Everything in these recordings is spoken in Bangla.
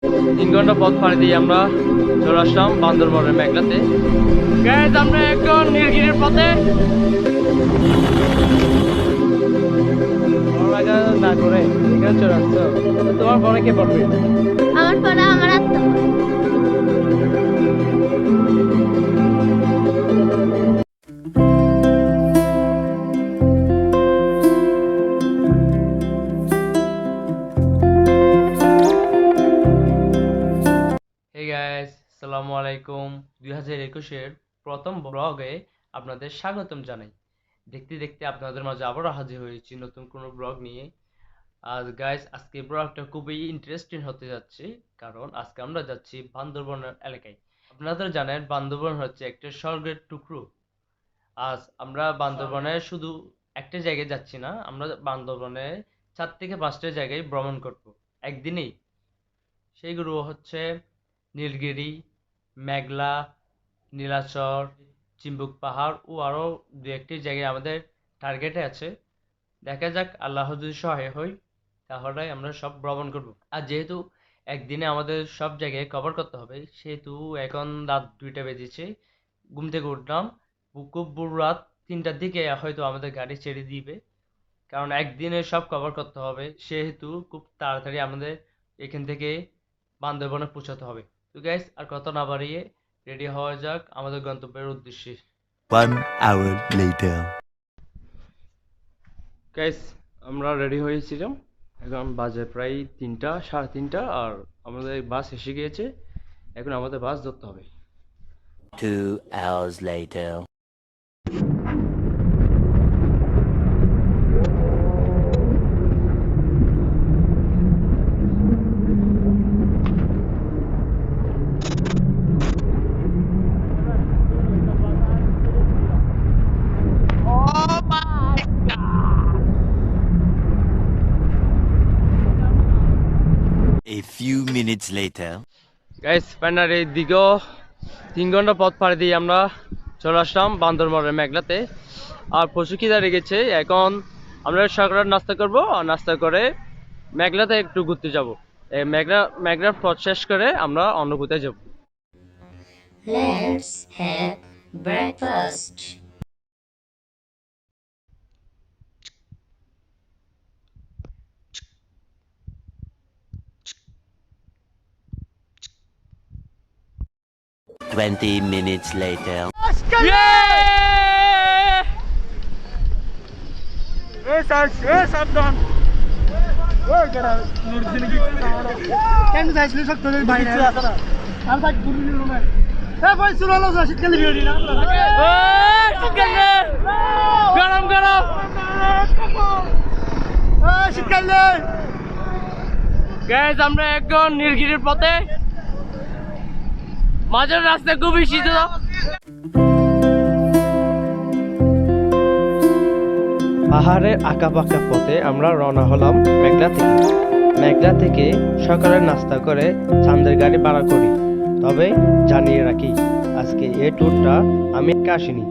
3 ঘন্টা পথ পাড়ি দিয়ে আমরা চলে আসলাম বান্দরবনের মেঘলাতে। গাইস আমরা এখন নীলগিরির পথে। পড়ালেখা না করে এখানে চলে আসছো, তোমার পরে কে পড়বে? আমার পড়া আমার আত্মা। আসসালামু আলাইকুম। 2021-এর প্রথম ব্লগে আপনাদের স্বাগতম জানাই। দেখতে দেখতে আপনাদের মাঝে আবারও হাজির হয়েছি নতুন কোনো ব্লগ নিয়ে। আর গাইস আজকে ব্লগটা খুবই ইন্টারেস্টিং হতে যাচ্ছে, কারণ আজকে আমরা যাচ্ছি বান্দরবনের এলাকায়। আপনারা জানেন বান্দরবন হচ্ছে একটা স্বর্গের টুকরো। আজ আমরা বান্দরবনে শুধু একটা জায়গায় যাচ্ছি না, আমরা বান্দরবনে 4 থেকে 5টা জায়গায় ভ্রমণ করব একদিনেই। সেইগুলো হচ্ছে নীলগিরি, মেঘলা, নীলাচর, চিম্বুক পাহাড় ও আরও 2-1টি জায়গায় আমাদের টার্গেটে আছে। দেখা যাক, আল্লাহ যদি সহায় হই তাহলে আমরা সব ভ্রমণ করব। আর যেহেতু একদিনে আমাদের সব জায়গায় কভার করতে হবে, সেহেতু এখন রাত 2টা বেজেছে। ঘুম থেকে উঠলাম খুব ভোর রাত 3টার দিকে, হয়তো আমাদের গাড়ি ছেড়ে দিবে, কারণ একদিনে সব কভার করতে হবে। সেহেতু খুব তাড়াতাড়ি আমাদের এখান থেকে বান্দরবনে পৌঁছাতে হবে। তো গাইস আর কথা না বাড়িয়ে রেডি হওয়া যাক আমাদের গন্তব্যের উদ্দেশ্যে। 1 hour later. গাইস আমরা রেডি হয়েছিলাম, এখন বাজে প্রায় 3টা, 3:30, আর আমাদের বাস এসে গিয়েছে। এখন আমাদের বাস ধরতে হবে। 2 hours later. A few minutes later. Guys finally দীর্ঘ 3 ঘন্টা পথ পাড়ি দিয়ে আমরা চলে আসলাম বান্দরবনের মেঘলাতে। আর প্রচুর খিদা লেগেছে। এখন আমরা সকালে নাস্তা করব, আর নাস্তা করে মেঘলাতে একটু ঘুরতে যাব। এই মেঘলার পথ শেষ করে আমরা অন্য কোথায় যাব। Let's have breakfast. Twenty minutes later. গরম গরম গাইস আমরা এখন নীলগিরির পথে। মাঝের রাস্তা খুবই শীতল। পাহাড়ের আঁকাবাঁকা পথে আমরা রওনা হলাম মেঘলা থেকে। মেঘলা থেকে সকালে নাস্তা করে চাঁদের গাড়ি ভাড়া করি। তবে জানিয়ে রাখি, আজকে এই ট্যুরটা আমি একা আসিনি,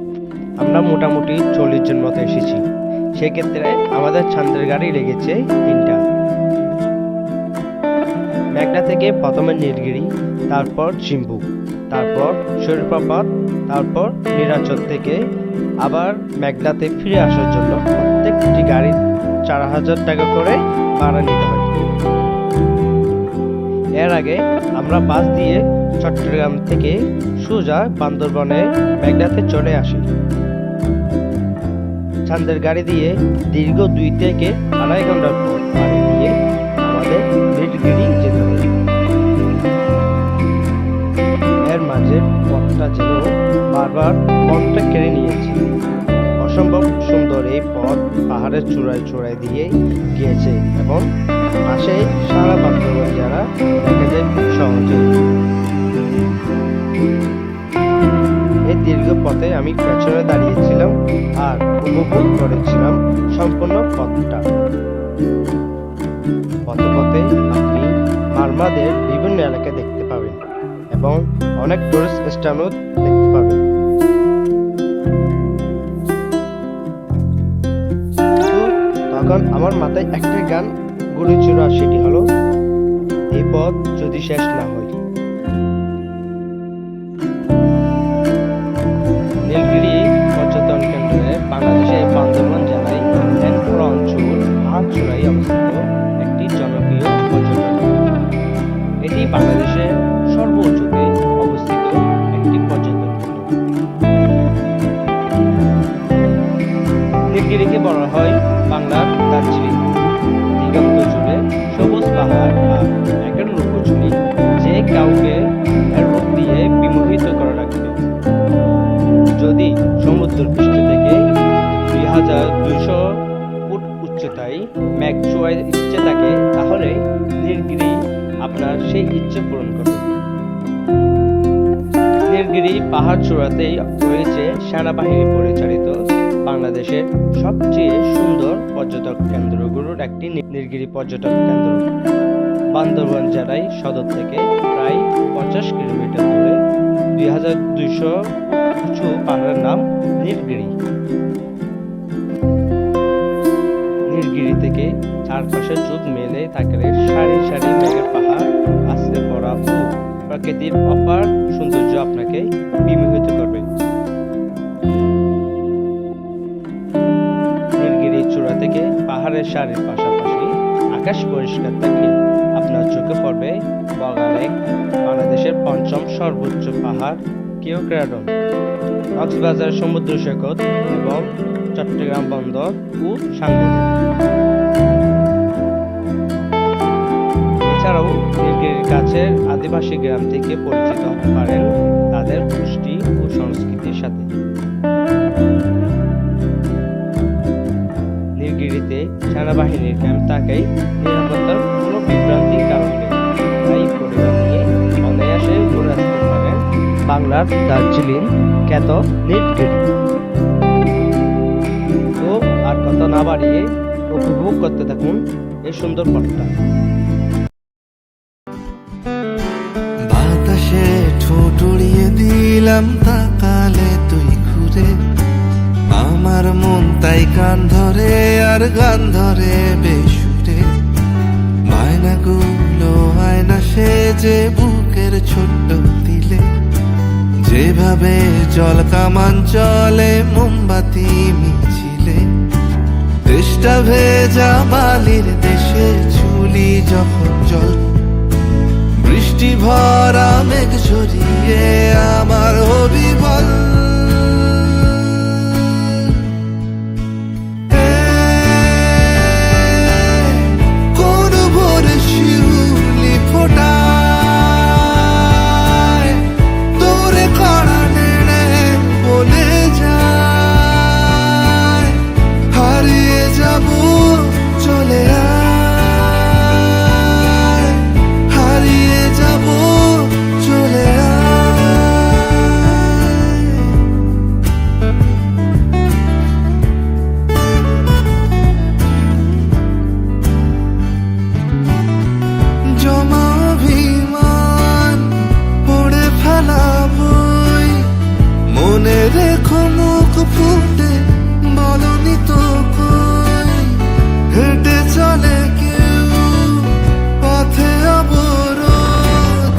আমরা মোটামুটি 40 জন মতো এসেছি। সেক্ষেত্রে আমাদের চাঁদের গাড়ি লেগেছে 3টা। মেঘলা থেকে প্রথমে নীলগিরি, তারপর চিম্বুক, তারপর শরীরপ্রপাত, তারপর মিরাচর থেকে আবার মেঘলাতে ফিরে আসার জন্য প্রত্যেকটি গাড়ির 4000 টাকা করে ভাড়া নিতে হয়। এর আগে আমরা বাস দিয়ে চট্টগ্রাম থেকে সোজা বান্দরবনে মেঘলাতে চলে আসি। চাঁদের গাড়ি দিয়ে দীর্ঘ 2 থেকে 2.5 ঘন্টার পথ পাড়ি দিয়ে আমাদের নীলগিরি যেতে হবে। এর মাঝে পথটা যেন বারবার মনটা কেড়ে নিয়েছে। অসম্ভব সুন্দর এই পথ পাহাড়ের চূড়ায় চূড়ায় দিয়ে গিয়েছে এবং পাশে সারা বান্দরবন যারা দেখা যায় খুব সহজে। এই দীর্ঘ পথে আমি পেছনে দাঁড়িয়েছিলাম আর উপভোগ করেছিলাম সম্পূর্ণ পথটা। পথে পথে আপনি মারমাদের বিভিন্ন এলাকা দেখতে পাবেন এবং অনেক টুরিস্ট স্থানও দেখতে পাবেন। তখন আমার মাথায় একটা গান ঘুরেছিল, আর সেটি হলো এই পথ যদি শেষ না হয়। নীলগিরি পর্যটন কেন্দ্রে বাংলাদেশের বান্দরবান জেলায় এনপুরা অঞ্চল পাহাড়চূড়ায় অবস্থিত একটি জনপ্রিয় পর্যটন। এটি বাংলাদেশের সর্বোচ্চতে অবস্থিত একটি পর্যটন কেন্দ্র। নীলগিরিকে বলা হয় বাংলার দার্জিলিং। দিগন্ত জুড়ে সবুজ পাহাড় আর একের লুকোচুরি যে কাউকে এর রূপ দিয়ে বিমোহিত করে রাখবে। যদি সমুদ্র পৃষ্ঠ থেকে 2200 ফুট উচ্চতায় মেঘ ছোঁয়ার ইচ্ছে থাকে, তাহলে নীলগিরি আপনার সেই ইচ্ছে পূরণ করবে। নীলগিরি পাহাড় চূড়াতেই রয়েছে সেনাবাহিনী পরিচালিত বাংলাদেশের সবচেয়ে সুন্দর পর্যটক কেন্দ্রগুলোর একটি নীলগিরি পর্যটক কেন্দ্র। বান্দরবান জেলায় সদর থেকে প্রায় 50 কিলোমিটার দূরে 2200 উঁচু পাহাড়ের নাম নীলগিরি। নীলগিরি থেকে চারপাশে চোখ মেলে থাকলে সারি সারি মেঘের পাহাড় আছড়ে পড়া ও প্রকৃতির অপার সৌন্দর্য আপনাকে বিমোহিত করবে। নীলগিরি চূড়া থেকে পাহাড়ের সারির পাশাপাশি আকাশ পরিষ্কার থাকলে আপনার চোখে পড়বে বগালেক, বাংলাদেশের 5ম সর্বোচ্চ পাহাড় কেওক্রাডন, কক্সবাজার সমুদ্র সৈকত এবং চট্টগ্রাম বন্দর ও সাঙ্গু। এছাড়াও নীলগিরির কাছের আদিবাসী গ্রাম থেকে পরিচিত হতে পারেন তাদের পুষ্টি ও সংস্কৃতির সাথে। নীলগিরিতে সেনাবাহিনীর ক্যাম্প থাকায় নিরাপত্তার কোনো বিভ্রান্তির কারণ নেই, তাই পরিবার নিয়ে অনায়াসে ঘুরে আসতে পারেন বাংলার দার্জিলিং, কেতো, নীলগিরি। তো আর কথা না বাড়িয়ে উপভোগ করতে থাকুন এই সুন্দর পথটা। বাতাসে ঠোঁট উড়িয়ে দিলাম তাকালে তুই ঘুরে, আমার মন তাই কান ধরে আর গান ধরে বেসুরে। বায়নাগুলো আয়না সেজে বুকের ছোট্ট দিলে, যেভাবে জল কামান চলে মোমবাতি মিছিলে। দেশটা ভেজা বালির দেশে চুলি যখন জল, বৃষ্টি ভরা মেঘ ঝরিয়ে আমার হবি বল। কোন ভোরে শিউলি ফোটায়, তোরে কড়া নেড়ে বলে যায়, হারিয়ে যাব চলে আয়, হারিয়ে যাব চলে আয়। জমা অভিমান পড়ে ফেলা বই, মনে রেখো মুখ ফুটে বলনি তো কই। হেঁটে চলে কেউ পথে অবরোধ,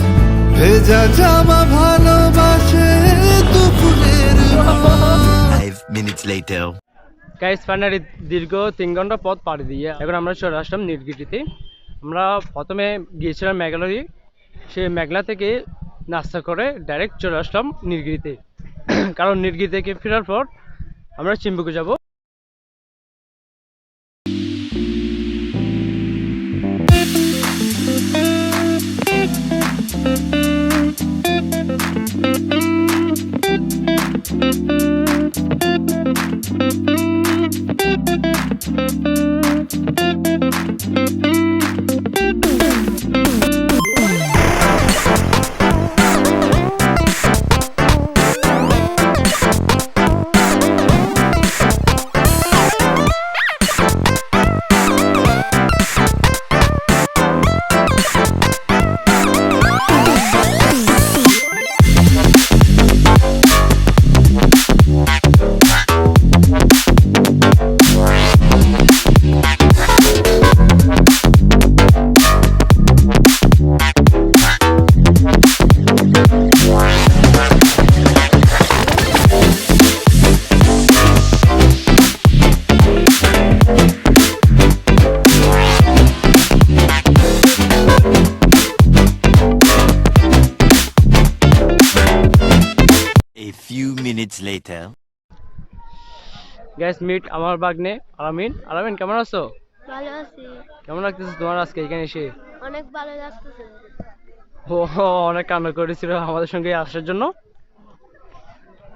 ভেজা জামা ভালোবাসে দুপুরের রোদ। 5 minutes later. গাইস ফাইনালি দীর্ঘ 3 ঘন্টা পথ পাড়ি দিয়ে এখন আমরা চলে আসলাম নীলগিরিতে। আমরা প্রথমে গিয়েছিলাম মেঘালয়, সেই মেঘলা থেকে নাস্তা করে ডাইরেক্ট চলে আসলাম নীলগিরিতে। কারণ নীলগিরি থেকে ফেরার পর আমরা চিম্বুকে যাব। minutes later. গ্যাস মিট আমার বাগনে আলামিন। আলামিন কেমন আছো? ভালো আছি। কেমন লাগতেছে তোমার আজকে এখানে এসে? অনেক ভালো লাগতেছে। ও অনেক কান্না করেছিল আমাদের সঙ্গে আসার জন্য।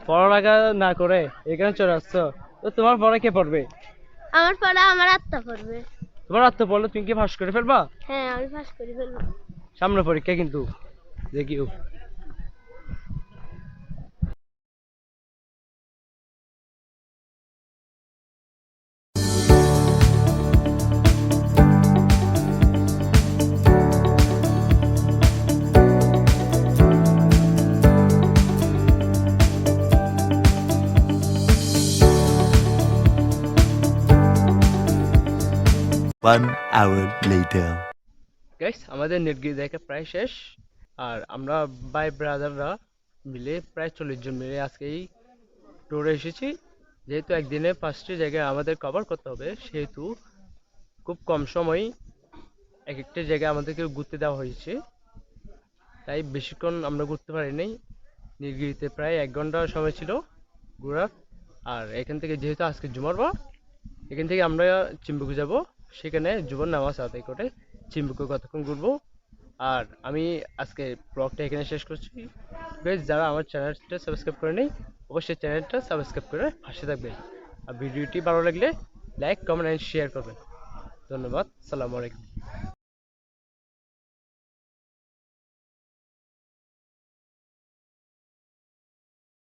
পড়ালেখা না করে এখানে চলে আসছো, তো তোমার পরে কে পড়বে? আমার পড়া আমার আত্মা পড়বে। তোমার আত্ম পড়লে তুমি কি পাস করে ফেলবা? হ্যাঁ, আমি পাস করে ফেলবো। সামনে পরীক্ষা কিন্তু, দেখিও। 1 hour later. গাইস আমাদের নির্গিরি দেখা প্রায় শেষ। আর আমরা ভাই ব্রাদাররা মিলে প্রায় 40 জন মিলে আজকে এই ট্যুরে এসেছি। যেহেতু একদিনে 5টি জায়গায় আমাদের কভার করতে হবে, সেহেতু খুব কম সময় এক একটা জায়গায় আমাদেরকে ঘুরতে দেওয়া হয়েছে, তাই বেশিক্ষণ আমরা ঘুরতে পারিনি। নীলগিরিতে প্রায় 1 ঘন্টা সময় ছিল ঘোরার। আর এখান থেকে যেহেতু আজকে জুমার বার, এখান থেকে আমরা চিম্বুকে যাব, সেখানে জুমার নামাজ আদায় করে চিম্বুকে কতক্ষণ ঘুরবো। আর আমি আজকে ব্লগটা এখানে শেষ করছি। বেশ, যারা আমার চ্যানেলটা সাবস্ক্রাইব করে নেই, অবশ্যই চ্যানেলটা সাবস্ক্রাইব করে পাশে থাকবেন। আর ভিডিওটি ভালো লাগলে লাইক, কমেন্ট অ্যান্ড শেয়ার করবেন। ধন্যবাদ। আসসালামু আলাইকুম।